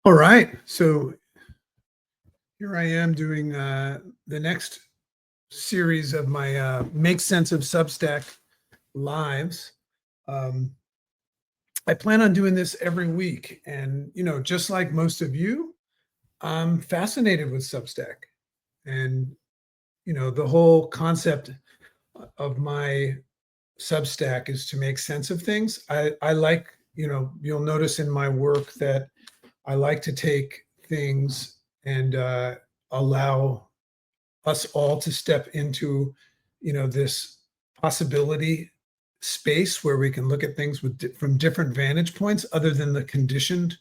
All right. So here I am doing the next series of my Make Sense of Substack lives. Um, I plan on doing this every week. And, just like most of you, I'm fascinated with Substack. And, the whole concept of my Substack is to make sense of things. I like, you'll notice in my work that I like to take things and allow us all to step into, this possibility space where we can look at things from different vantage points other than the conditioned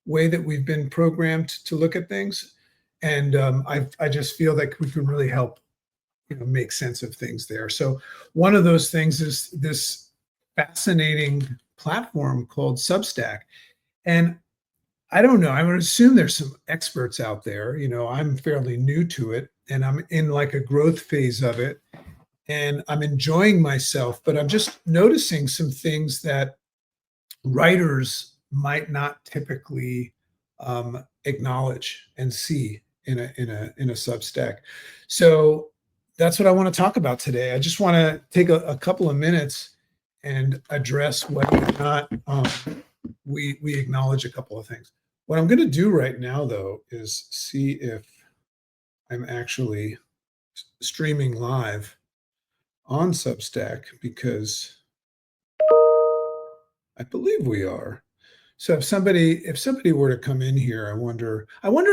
way that we've been programmed to look at things. And I just feel that we can really help, make sense of things there. So one of those things is this fascinating platform called Substack. And I don't know. I would assume there's some experts out there. I'm fairly new to it and I'm in like a growth phase of it and I'm enjoying myself, but I'm just noticing some things that writers might not typically acknowledge and see in a Substack. So that's what I want to talk about today. I just want to take a couple of minutes and address whether or not we acknowledge a couple of things. What I'm going to do right now, though, is see if I'm actually streaming live on Substack because I believe we are. So if somebody were to come in here, I wonder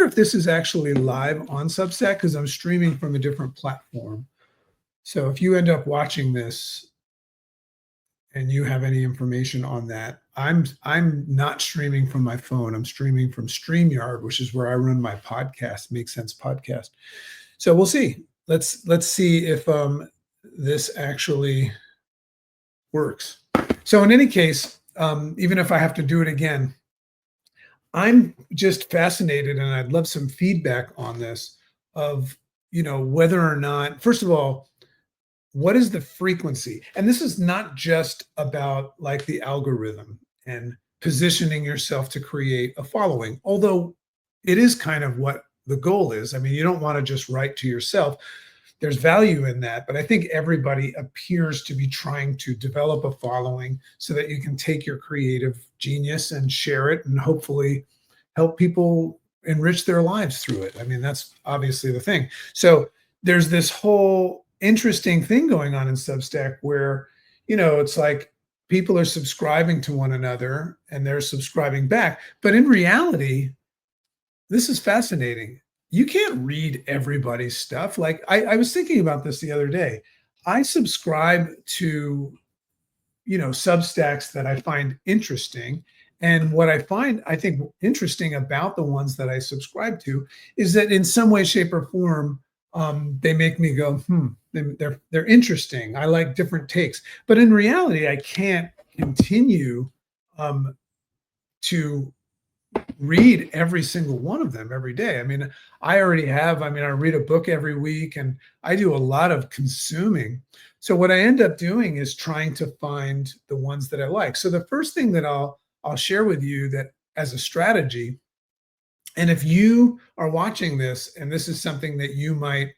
if this is actually live on Substack because I'm streaming from a different platform. So if you end up watching this and you have any information on that, I'm not streaming from my phone. I'm streaming from StreamYard, which is where I run my podcast, Make Sense Podcast. So we'll see. Let's see if this actually works. So in any case, even if I have to do it again, I'm just fascinated, and I'd love some feedback on this of whether or not, first of all, what is the frequency? And this is not just about like the algorithm and positioning yourself to create a following, although it is kind of what the goal is. I mean, you don't want to just write to yourself. There's value in that, but I think everybody appears to be trying to develop a following so that you can take your creative genius and share it and hopefully help people enrich their lives through it. I mean, that's obviously the thing. So there's this whole interesting thing going on in Substack where, it's like people are subscribing to one another and they're subscribing back. But in reality, this is fascinating. You can't read everybody's stuff. Like I was thinking about this the other day. I subscribe to, Substacks that I find interesting. And what I think interesting about the ones that I subscribe to is that in some way, shape, or form, they make me go, they're interesting. I like different takes. But in reality, I can't continue to read every single one of them every day. I mean, I read a book every week and I do a lot of consuming. So what I end up doing is trying to find the ones that I like. So the first thing that I'll share with you that as a strategy, and if you are watching this and this is something that you might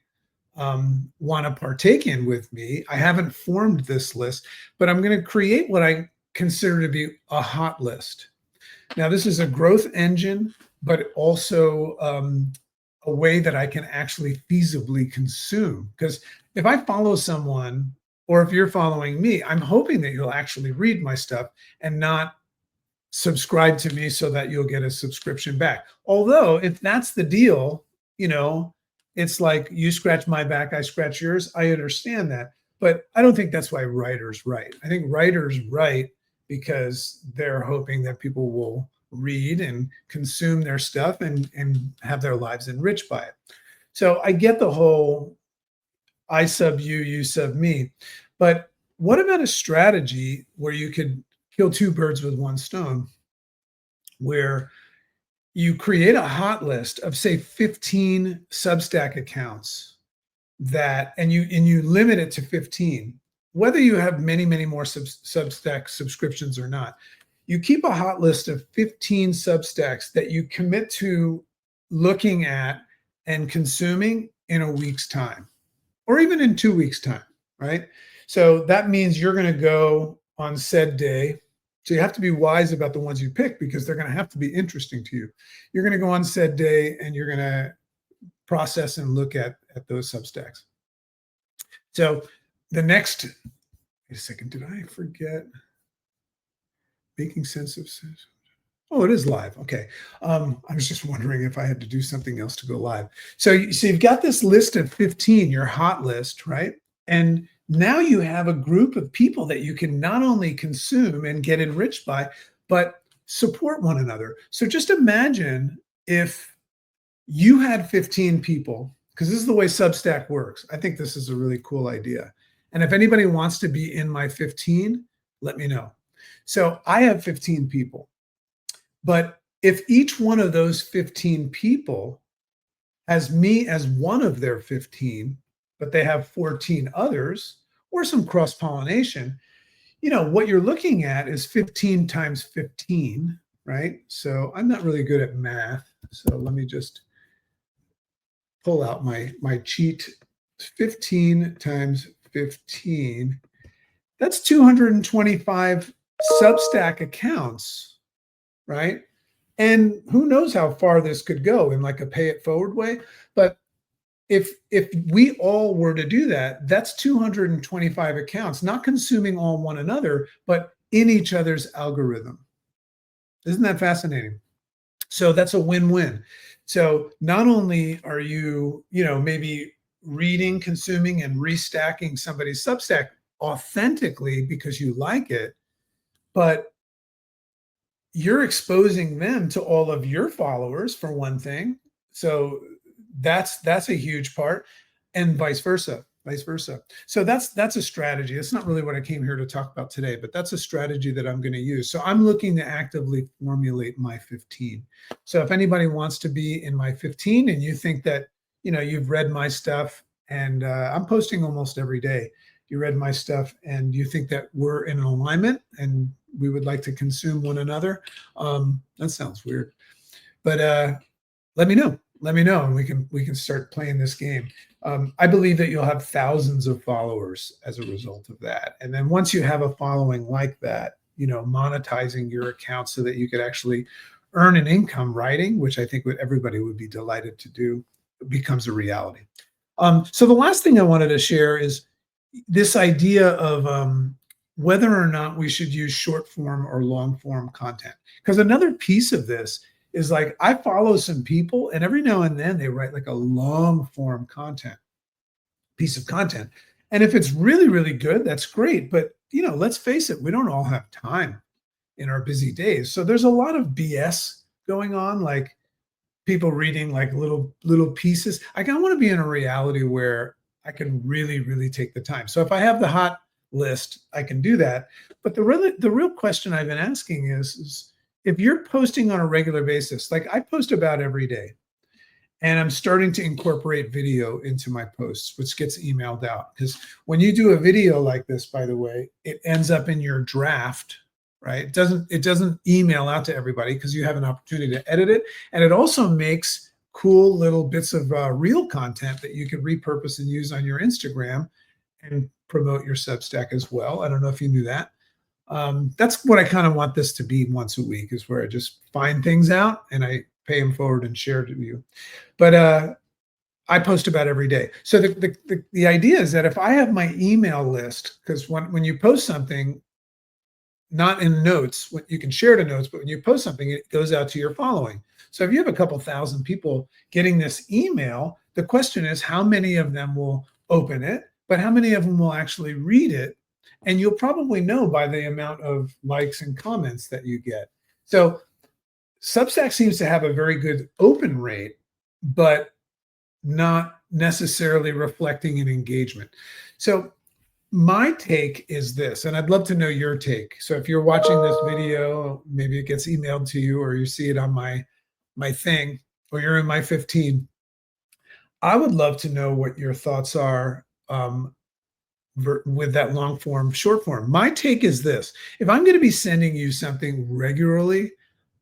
want to partake in with me, I haven't formed this list, but I'm going to create what I consider to be a hot list. Now, this is a growth engine, but also a way that I can actually feasibly consume. Because if I follow someone, or if you're following me, I'm hoping that you'll actually read my stuff and not subscribe to me so that you'll get a subscription back. Although if that's the deal, it's like you scratch my back, I scratch yours. I understand that. But I don't think that's why writers write. I think writers write because they're hoping that people will read and consume their stuff and have their lives enriched by it. So I get the whole I sub you, you sub me. But what about a strategy where you could kill two birds with one stone, where you create a hot list of, say, 15 Substack accounts and you limit it to 15, whether you have many more Substack subscriptions or not. you keep a hot list of 15 Substacks that you commit to looking at and consuming in a week's time, or even in 2 weeks' time, right? So that means you're going to go on said day. So you have to be wise about the ones you pick because they're going to have to be interesting to you. You're going to go on said day and you're going to process and look at those Substacks. So the next, wait a second, did I forget making sense of? Oh, it is live. Okay. I was just wondering if I had to do something else to go live. So you've got this list of 15, your hot list, right? And now you have a group of people that you can not only consume and get enriched by, but support one another. So just imagine if you had 15 people, because this is the way Substack works. I think this is a really cool idea. And if anybody wants to be in my 15, let me know. So I have 15 people. But if each one of those 15 people has me as one of their 15, but they have 14 others or some cross-pollination, what you're looking at is 15 times 15, right? So I'm not really good at math. So let me just pull out my cheat. 15 times 15, that's 225 Substack accounts, right? And who knows how far this could go in like a pay it forward way. But if we all were to do that, that's 225 accounts, not consuming all one another, but in each other's algorithm. Isn't that fascinating? So that's a win-win. So not only are you, maybe reading, consuming, and restacking somebody's Substack authentically because you like it, but you're exposing them to all of your followers for one thing. So that's a huge part, and vice versa. So that's a strategy. It's not really what I came here to talk about today, but that's a strategy that I'm going to use. So I'm looking to actively formulate my 15. So if anybody wants to be in my 15 and you think that, you've read my stuff and I'm posting almost every day, you read my stuff and you think that we're in alignment and we would like to consume one another. That sounds weird, but let me know. And we can start playing this game. I believe that you'll have thousands of followers as a result of that. And then once you have a following like that, monetizing your account so that you could actually earn an income writing, which I think everybody would be delighted to do, becomes a reality. So the last thing I wanted to share is this idea of whether or not we should use short form or long form content. Because another piece of this is like I follow some people and every now and then they write like a long form piece of content. And if it's really, really good, that's great. But, let's face it, we don't all have time in our busy days. So there's a lot of BS going on, like people reading like little pieces. I kind of want to be in a reality where I can really, really take the time. So if I have the hot list, I can do that. But the real question I've been asking is if you're posting on a regular basis, like I post about every day, and I'm starting to incorporate video into my posts, which gets emailed out. Because when you do a video like this, by the way, it ends up in your draft, right? It doesn't email out to everybody because you have an opportunity to edit it. And it also makes cool little bits of real content that you can repurpose and use on your Instagram and promote your Substack as well. I don't know if you knew that. That's what I kind of want this to be once a week, is where I just find things out and I pay them forward and share it with you. But I post about every day. So the idea is that if I have my email list, because when you post something, not in notes, you can share it in notes, but when you post something, it goes out to your following. So if you have a couple thousand people getting this email, the question is how many of them will open it, but how many of them will actually read it? And you'll probably know by the amount of likes and comments that you get. So Substack seems to have a very good open rate, but not necessarily reflecting an engagement. So my take is this, and I'd love to know your take. So if you're watching this video, maybe it gets emailed to you or you see it on my thing, or you're in my 15. I would love to know what your thoughts are. with that long form, short form. My take is this: if I'm going to be sending you something regularly,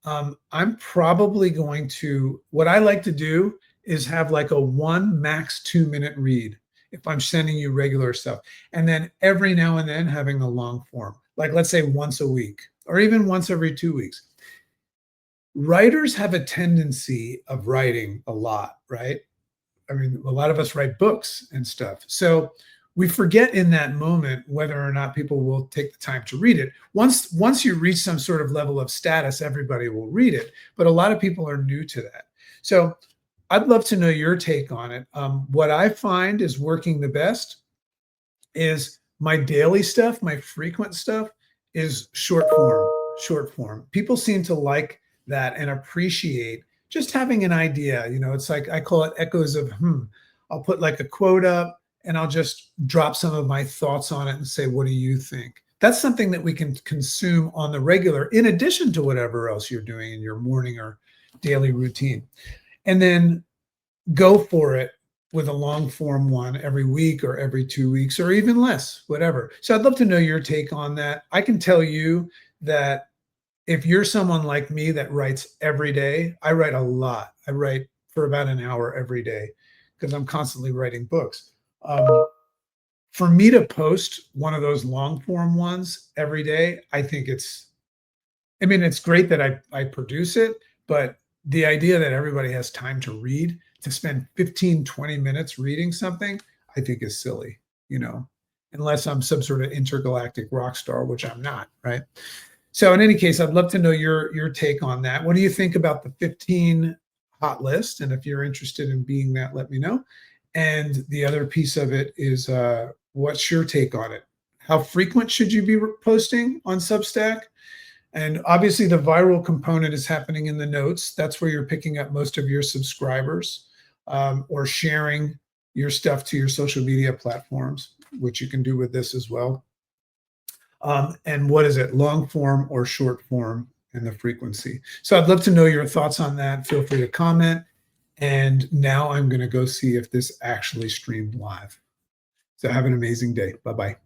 I'm probably going to, what I like to do is have like a 1 max 2 minute read if I'm sending you regular stuff. And then every now and then having a long form, like let's say once a week or even once every 2 weeks. Writers have a tendency of writing a lot, right? I mean, a lot of us write books and stuff. So we forget in that moment whether or not people will take the time to read it. Once you reach some sort of level of status, everybody will read it. But a lot of people are new to that. So I'd love to know your take on it. What I find is working the best is my daily stuff, my frequent stuff is short form, short form. People seem to like that and appreciate just having an idea. It's like I call it echoes of I'll put like a quote up and I'll just drop some of my thoughts on it and say, what do you think? That's something that we can consume on the regular, in addition to whatever else you're doing in your morning or daily routine. And then go for it with a long form one every week or every 2 weeks or even less, whatever. So I'd love to know your take on that. I can tell you that if you're someone like me that writes every day, I write a lot. I write for about an hour every day because I'm constantly writing books. For me to post one of those long form ones every day, I think it's great that I produce it, but the idea that everybody has time to read, to spend 15, 20 minutes reading something, I think is silly, unless I'm some sort of intergalactic rock star, which I'm not, right? So in any case, I'd love to know your take on that. What do you think about the 15 hot list? And if you're interested in being that, let me know. And the other piece of it is, what's your take on it? How frequent should you be posting on Substack? And obviously the viral component is happening in the notes. That's where you're picking up most of your subscribers, or sharing your stuff to your social media platforms, which you can do with this as well. And what is it, long form or short form, and the frequency? So I'd love to know your thoughts on that. Feel free to comment. And now I'm going to go see if this actually streamed live. So have an amazing day. Bye-bye.